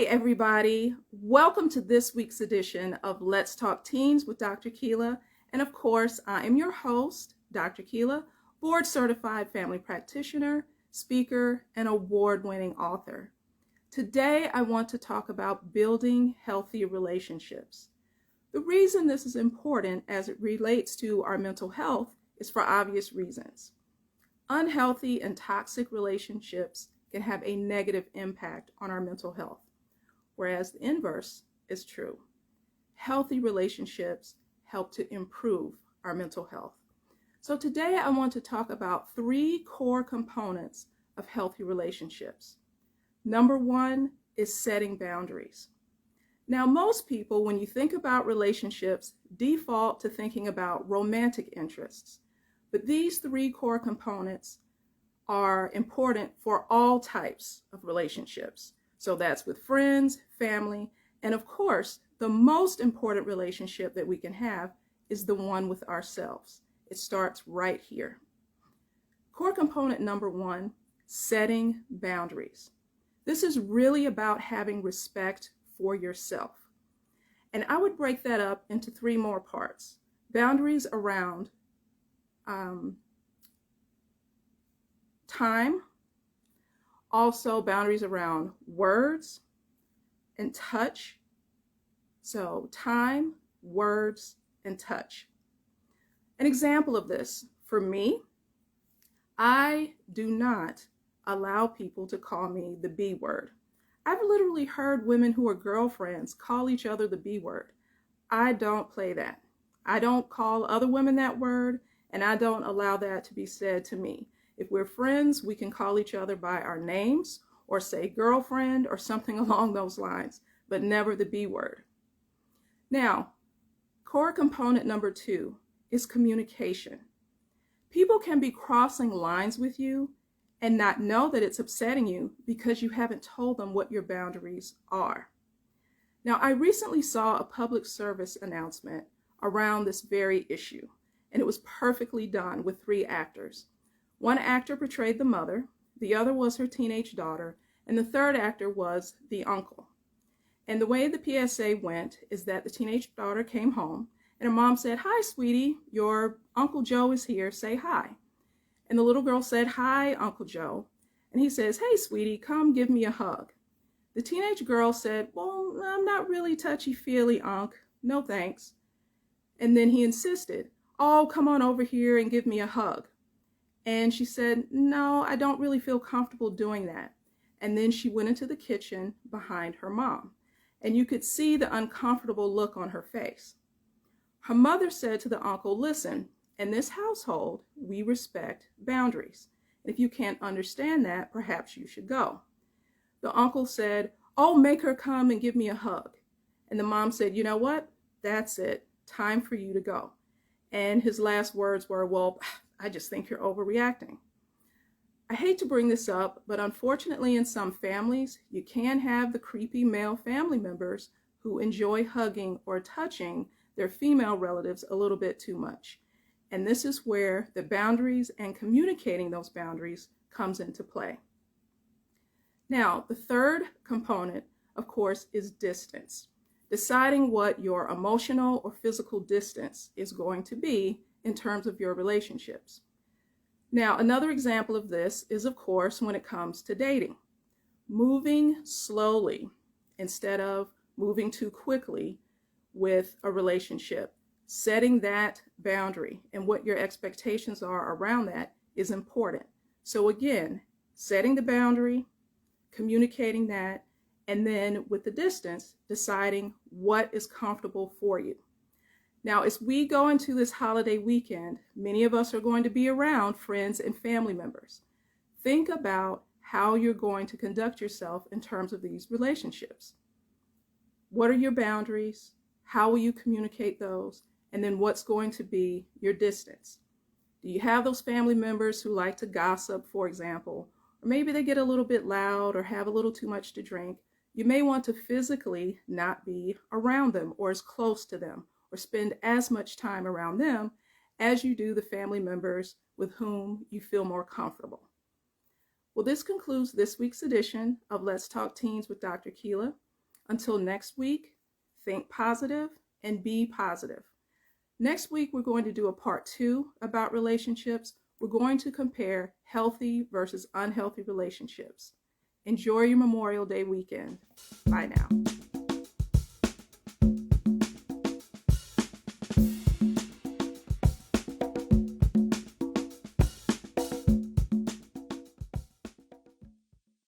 Hey everybody, welcome to this week's edition of Let's Talk Teens with Dr. Keela. And of course, I am your host, Dr. Keela, board certified family practitioner, speaker, and award-winning author. Today, I want to talk about building healthy relationships. The reason this is important as it relates to our mental health is for obvious reasons. Unhealthy and toxic relationships can have a negative impact on our mental health, whereas the inverse is true. Healthy relationships help to improve our mental health. So today I want to talk about 3 core components of healthy relationships. Number 1 is setting boundaries. Now, most people, when you think about relationships, default to thinking about romantic interests. But these 3 core components are important for all types of relationships. So that's with friends, family, and of course, the most important relationship that we can have is the one with ourselves. It starts right here. Core component number 1, setting boundaries. This is really about having respect for yourself. And I would break that up into 3 more parts. Boundaries around time, also boundaries around words and touch. So time, words, and touch. An example of this, for me, I do not allow people to call me the B word. I've literally heard women who are girlfriends call each other the B word. I don't play that. I don't call other women that word, and I don't allow that to be said to me. If we're friends, we can call each other by our names or say girlfriend or something along those lines, but never the B word. Now, core component number 2 is communication. People can be crossing lines with you and not know that it's upsetting you because you haven't told them what your boundaries are. Now, I recently saw a public service announcement around this very issue, and it was perfectly done with 3 actors. One actor portrayed the mother, the other was her teenage daughter, and the third actor was the uncle. And the way the PSA went is that the teenage daughter came home, and her mom said, "Hi, sweetie, your Uncle Joe is here, say hi." And the little girl said, "Hi, Uncle Joe." And he says, "Hey, sweetie, come give me a hug." The teenage girl said, "Well, I'm not really touchy-feely, Unc. No thanks." And then he insisted, "Oh, come on over here and give me a hug." And she said, "No, I don't really feel comfortable doing that." And then she went into the kitchen behind her mom. And you could see the uncomfortable look on her face. Her mother said to the uncle, "Listen, in this household, we respect boundaries. If you can't understand that, perhaps you should go." The uncle said, "Oh, make her come and give me a hug." And the mom said, "You know what? That's it. Time for you to go." And his last words were, "Well, I just think you're overreacting." I hate to bring this up, but unfortunately in some families, you can have the creepy male family members who enjoy hugging or touching their female relatives a little bit too much. And this is where the boundaries and communicating those boundaries comes into play. Now, the third component, of course, is distance. Deciding what your emotional or physical distance is going to be in terms of your relationships. Now, another example of this is, of course, when it comes to dating. Moving slowly instead of moving too quickly with a relationship. Setting that boundary and what your expectations are around that is important. So again, setting the boundary, communicating that, and then with the distance, deciding what is comfortable for you. Now, as we go into this holiday weekend, many of us are going to be around friends and family members. Think about how you're going to conduct yourself in terms of these relationships. What are your boundaries? How will you communicate those? And then what's going to be your distance? Do you have those family members who like to gossip, for example, or maybe they get a little bit loud or have a little too much to drink? You may want to physically not be around them or as close to them, or spend as much time around them as you do the family members with whom you feel more comfortable. Well, this concludes this week's edition of Let's Talk Teens with Dr. Keela. Until next week, think positive and be positive. Next week, we're going to do a part 2 about relationships. We're going to compare healthy versus unhealthy relationships. Enjoy your Memorial Day weekend. Bye now.